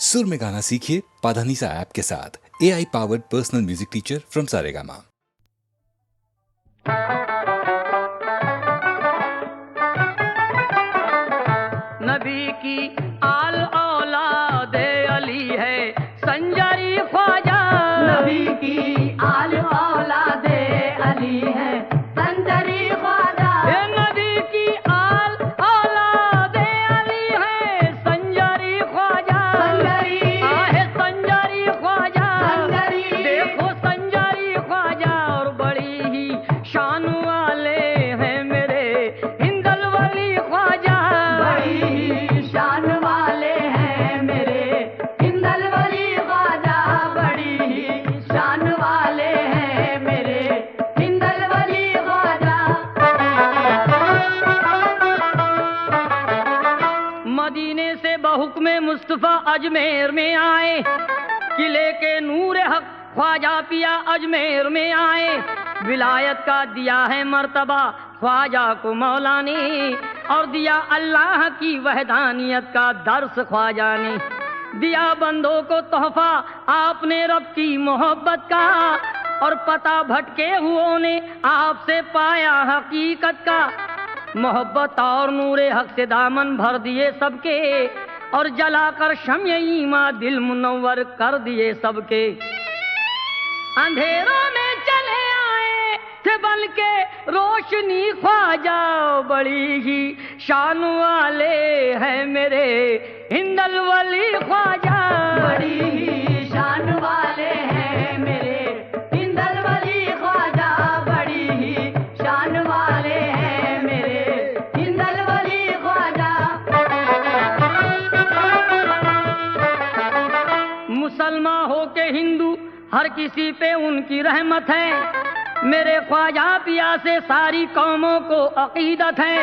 सुर में गाना सीखिए पाधानीसा ऐप के साथ। AI powered personal music teacher from Saregama. नबी की आल औलादे अली है संजरी ख्वाजा। नबी की आल औलादे अली है संजरी ख्वाजा। नबी की आल औलादे अली है संजरी ख्वाजा। संजरी आहे संजरी ख्वाजा। संजरी देखो संजरी ख्वाजा और बड़ी ही शान वाले हैं मेरे हिंदल वली ख्वाजा। बड़ी ही शान वाले हैं मेरे हिंदल वली ख्वाजा। बड़ी ही शान वाले हैं मेरे हिंदल वली ख्वाजा। मदीने से बहुक्मे मुस्तफा अजमेर में आए, किले के नूर हक ख्वाजा पिया अजमेर में आए। विलायत का दिया है मर्तबा ख्वाजा को मौला ने, और दिया अल्लाह की वहदानियत का दर्स ख्वाजा ने। दिया बंदों को तोहफा आपने रब की मोहब्बत का, और पता भटके हुओं ने आपसे पाया हकीकत का। मोहब्बत और नूरे हक से दामन भर दिए सबके, और जलाकर शम्य ईमा दिल मुनव्वर कर दिए सबके। अंधेरों में चले आए थे बन के रोशनी ख्वाजा। बड़ी ही शान वाले हैं मेरे हिंदल वली ख्वाजा। बड़ी ही शान वाले हैं मेरे हिंदल वली ख्वाजा। बड़ी ही शान वाले हैं मेरे हिंदल वली ख्वाजा। मुसलमान हो के हिंदू हर किसी पे उनकी रहमत है। मेरे ख्वाजा पिया से सारी कौमों को अकीदत है।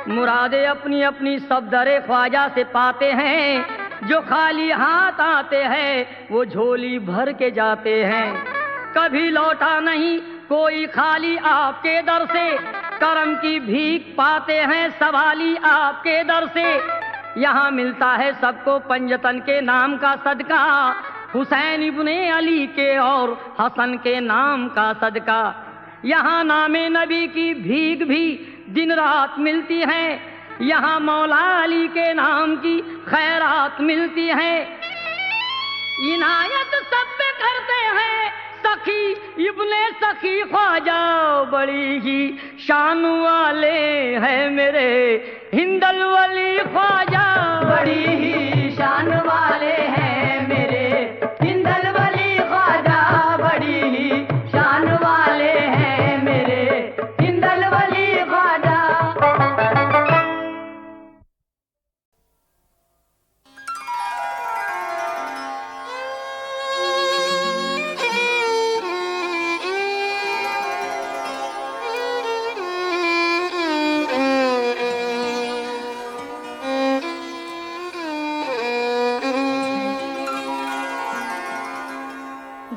मुरादे अपनी अपनी सब दरे ख्वाजा से पाते हैं। जो खाली हाथ आते हैं वो झोली भर के जाते हैं। कभी लौटा नहीं कोई खाली आपके दर से, करम की भीख पाते हैं सवाली आपके दर से। यहाँ मिलता है सबको पंजतन के नाम का सदका, हुसैन इब्ने अली के और हसन के नाम का सदका। यहाँ नामे नबी की भीख भी दिन रात मिलती है। यहाँ मौला अली के नाम की खैरात मिलती है। इनायत सब पे करते हैं सखी इब्ने सखी ख्वाजा। बड़ी ही शान वाले हैं मेरे हिंदल वली ख्वाजा। बड़ी ही शान वाले हैं मेरे हिंदल वली ख्वाजा। बड़ी ही शान वाले हैं मेरे हिंदल वली ख्वाजा।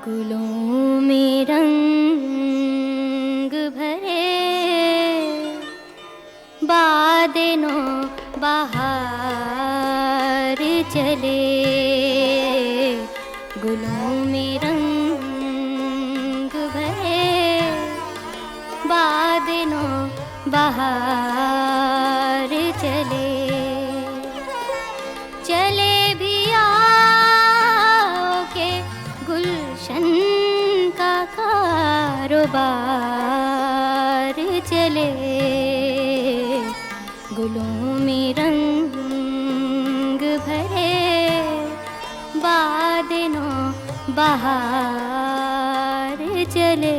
गुलों में रंग भरे बादलों बाहर चले। गुलों में रंग भरे बादलों बाहर चले। चले भी आओ के गुलशन का कारोबार चले। गुलों में रंग भरे बादलों बाहर चले।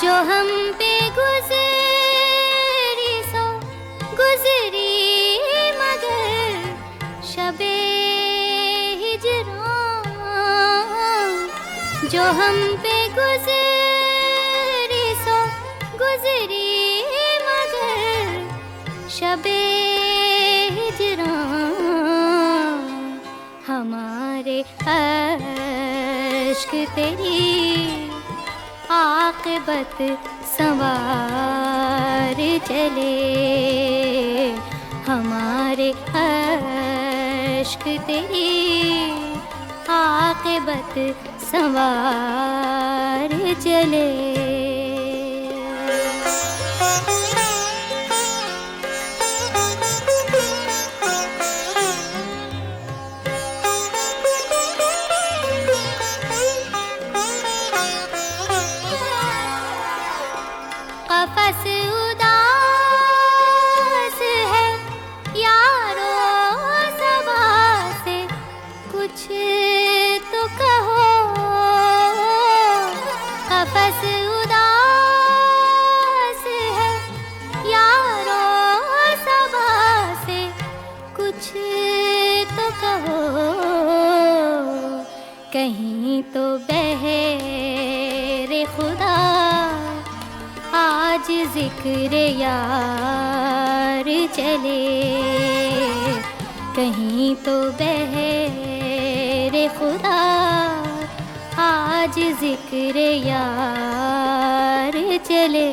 जो हम पे गुजरी सो गुजरी मगर शबे हिजरां। जो हम पे गुजरी सो गुजरी मगर शबे हिजरां। हमारे इश्क तेरी आक़िबत संवार चले, हमारे इश्क तेरी आक़िबत संवार चले। कफ़स उदास है यारो सबा से, कुछ तो कहो। कफ़स उदास है यारो सबा से, कुछ तो कहो। कहीं तो बहरे खुदा आज ज़िक्र यार चले, कहीं तो बहरे खुदा आज ज़िक्र यार चले।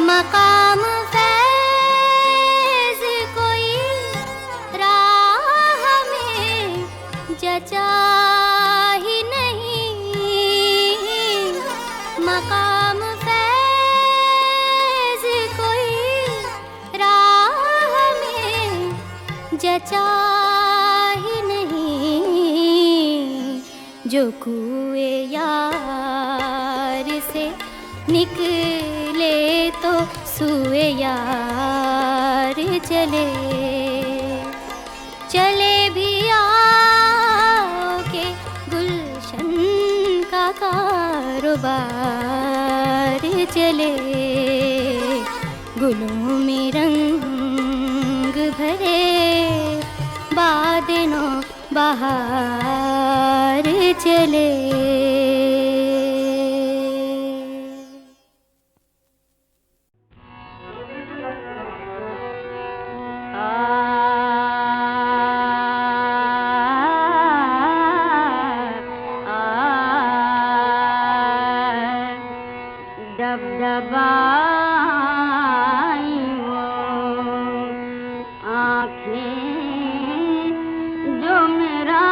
मकाम फैज़ कोई राह में जचा ही नहीं, मकाम फैज़ कोई राह में जचा ही नहीं। जो कुए यार से निकले तो सुए यार चले, चले भी आओगे गुलशन का कारोबार चले। गुलों में रंग भरे बादलों बहार चले। दबदबाई वो आँखें जो मेरा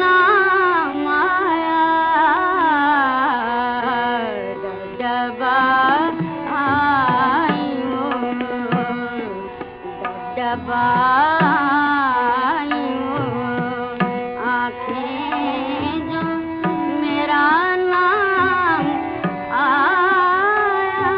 नाम आया, दबदबाई वो दबदबाई वो आँखें जो मेरा नाम आया।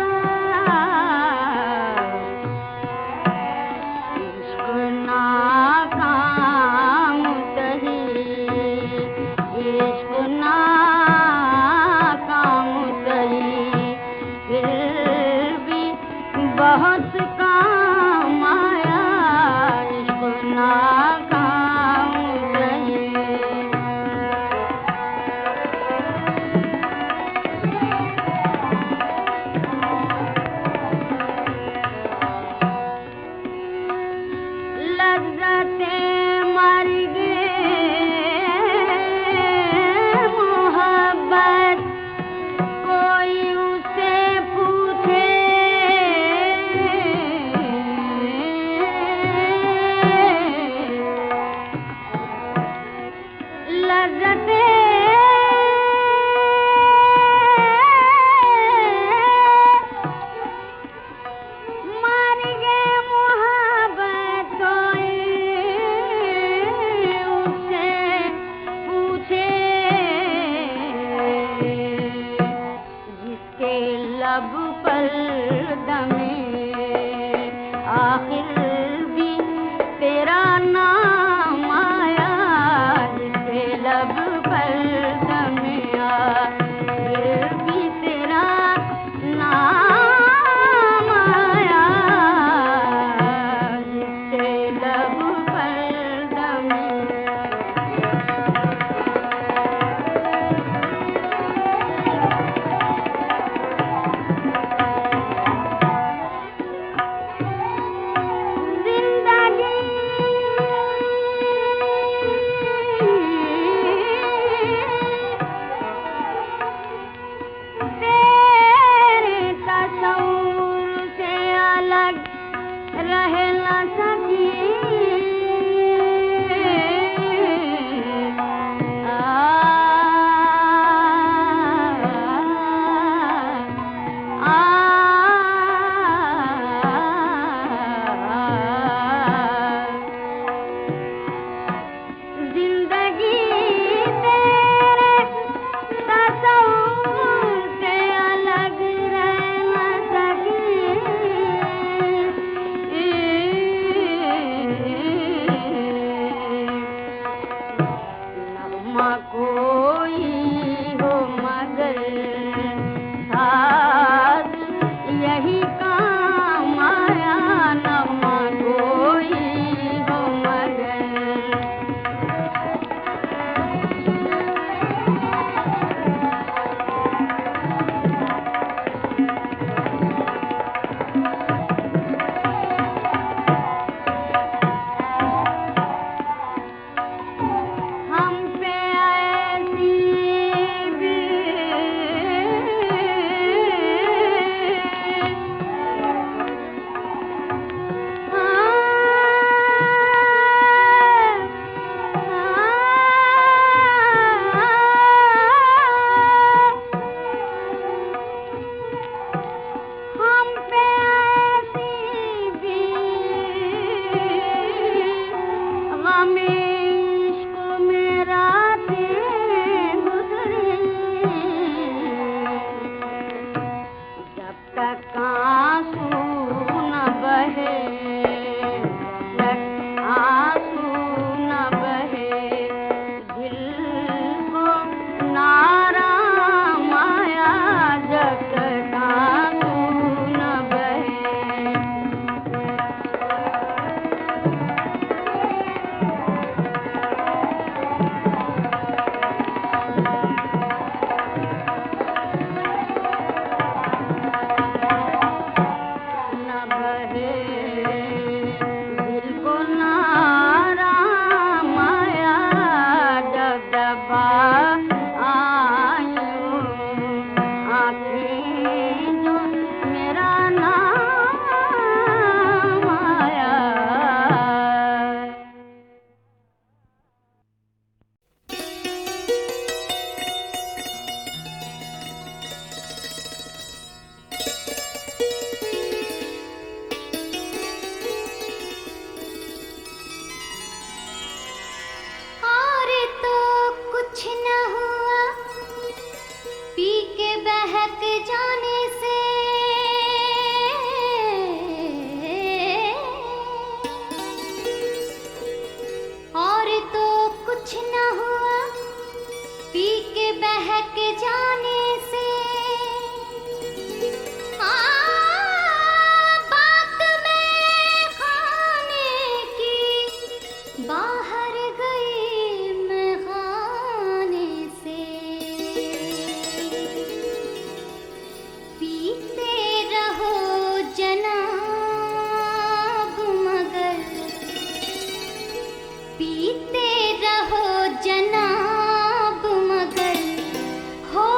पी के बहक जाने से और तो कुछ न हुआ, पी के बहक जाने से बात में खाने की बाहर गई मैं खाने से। पीते रहो जनाब मगर, पीते रहो जनाब मगर हो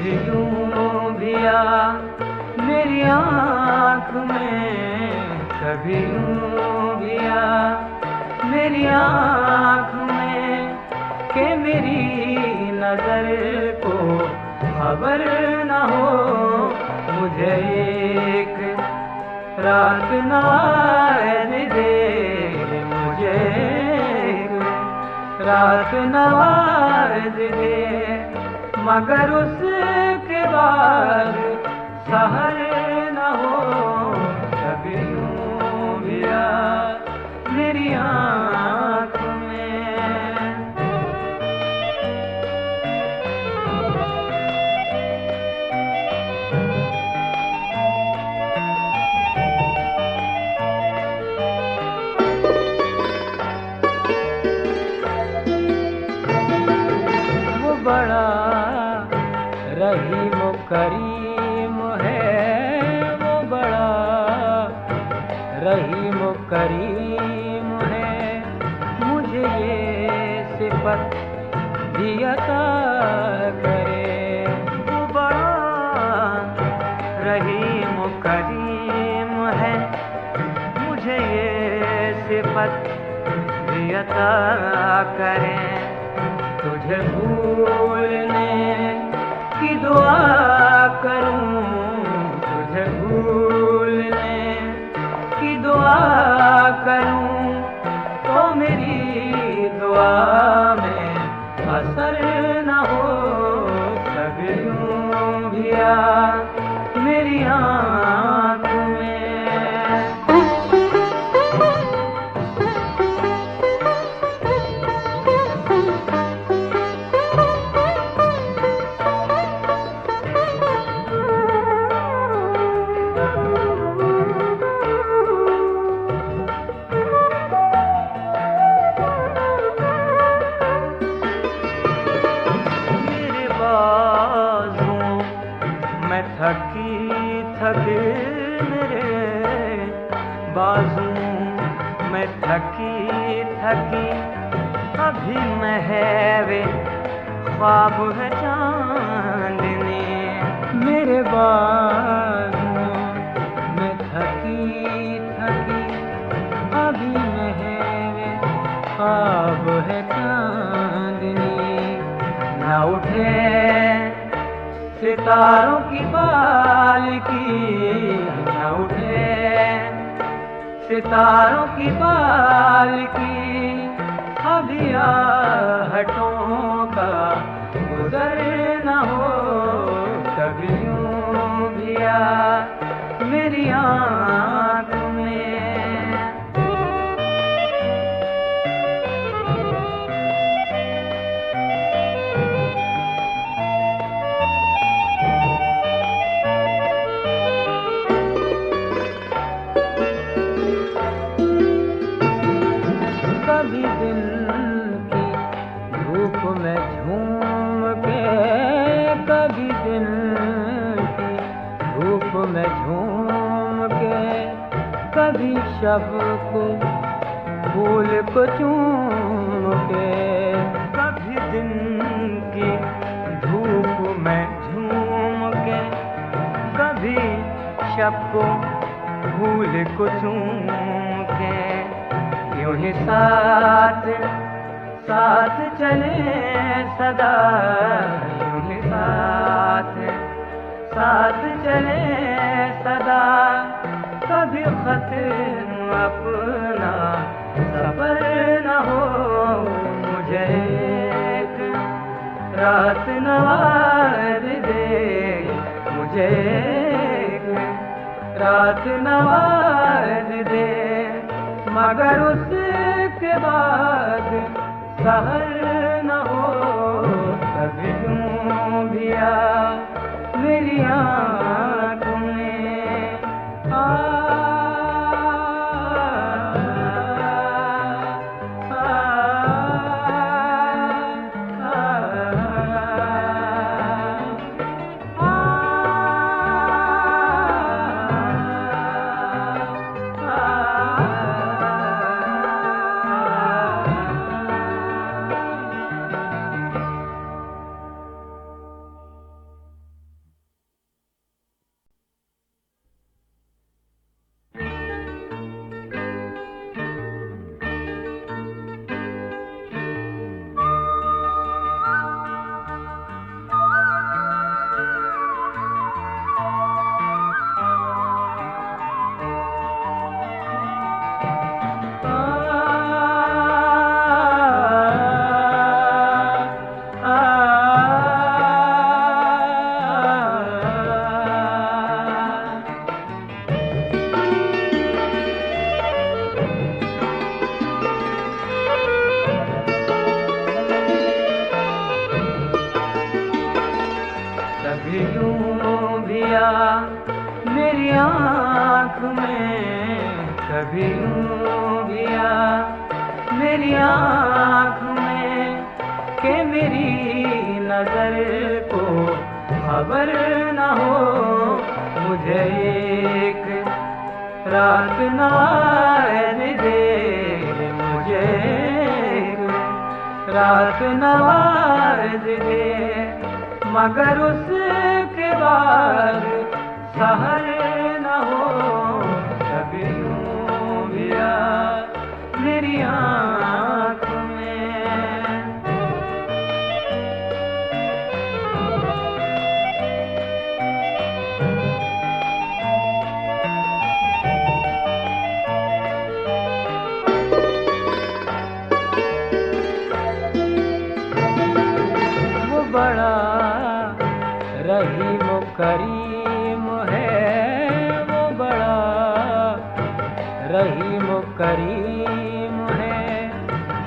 कभी यूं भी आ मेरी आँख में, कभी यूं भी आ मेरी आँख में, के मेरी नजर को खबर न हो। मुझे एक रात नवाज दे, मुझे एक रात नवाज दे, मगर उसके बाद सहर न हो। कभी यूं भी आ मेरी आँख में। वो बड़ा रहीम करीम है, वो बड़ा रहीम करीम है, मुझे ये सिफत भी अता करे। वो बड़ा रहीम करीम है, मुझे ये सिफत भी अता करे। तुझे भूलने की दुआ करूं, तुझे भूलने की दुआ करूं, तो मेरी दुआ में असर न हो। कभी यूं भी आ मेरी आँख में। थकी थकी मेरे बाजू में थकी थकी, अभी महवे ख्वाब है चांदनी। मेरे बाजू में थकी थकी, अभी महवे ख्वाब है चांदनी। न उठे सितारों की पालकी, न उठे सितारों की पालकी, अभी आहटों का गुजर न हो। कभी यूं भी आ मेरी आँख में। कभी दिन की धूप में झूम के, कभी दिन की धूप में झूम के, कभी शब को फूल को चूम के। कभी दिन की धूप में झूम के, कभी शब को फूल को चूम के। यूं ही साथ साथ चले सदा, यूं ही साथ साथ चले सदा। कभी खत अपना सबर न हो। मुझे एक रात नवाज दे, मुझे एक रात नवाज दे, मगर उसके बाद सहर न हो। कभी यूं भी आ मेरी आँख में। कभी यूं भी आ मेरी आँख में, कभी यूं भी आ मेरी आँख में, के मेरी नजर को खबर न हो। मुझे एक रात नवाज दे, मुझे एक रात नवाज दे, मगर उसके बाद सहर न हो। कभी यूं भी आ मेरी आँख में। वो बड़ा रहीम करीम है, वो बड़ा रहीम करीम है,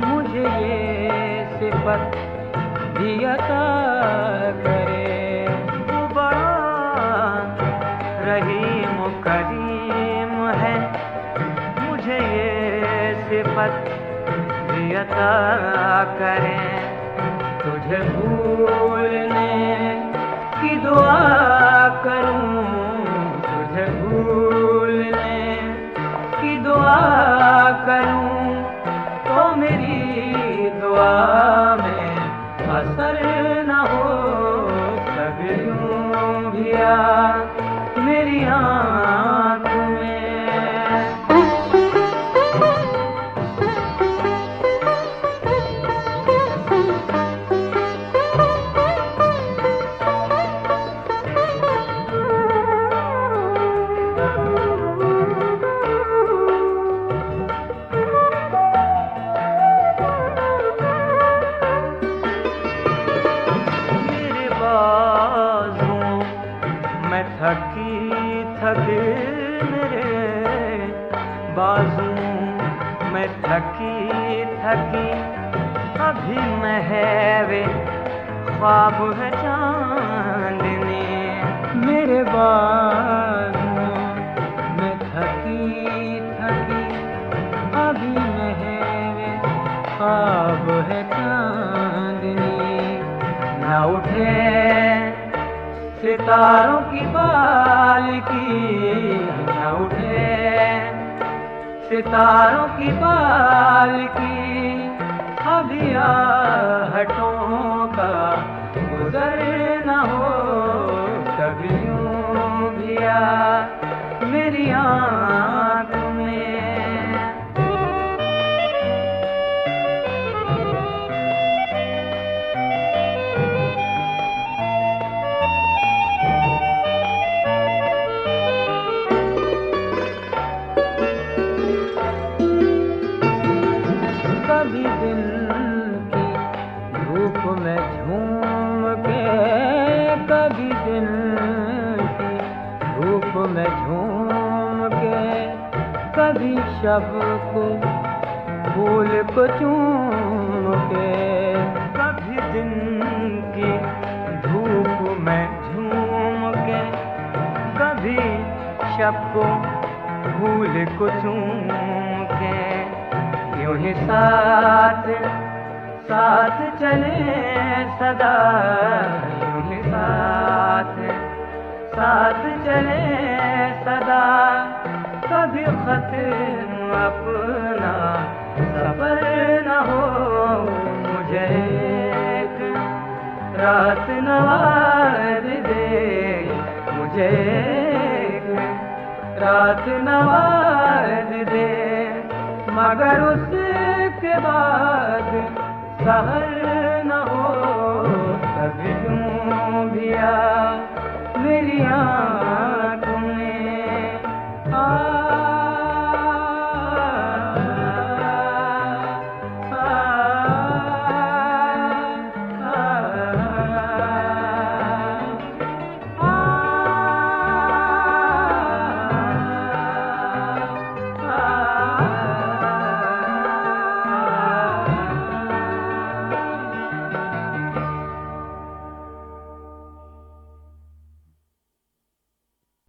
मुझे ये सिफत भी अता करे। वो बड़ा रहीम करीम है, मुझे ये सिफत भी अता करे। तुझे भूलने की दुआ करूं, तुझे भूलने की दुआ करूं, तो मेरी दुआ में असर न हो। कभी यूं भी आ मेरी आँख में। थकी थके मेरे बाजू में थकी थकी, अभी महवे ख्वाब है चांदनी। मेरे बाजू में थकी थकी, अभी महवे ख्वाब है चांदनी। न उठे सितारों की पालकी, न उठे सितारों की पालकी, अभी आहटों का गुजर न हो। कभी यूं भी आ मेरी आँख में। कभी दिन की धूप में झूम के, कभी दिन की धूप में झूम के, कभी शब को फूल को चूम के। कभी दिन की धूप में झूम के, कभी शब को फूल को चूम के। यूं ही साथ साथ चले सदा, यूं ही साथ साथ चले सदा। कभी खत्म अपना सफर न हो। मुझे एक रात नवाज दे, मुझे एक रात नवाज दे, मगर उसके बाद सहर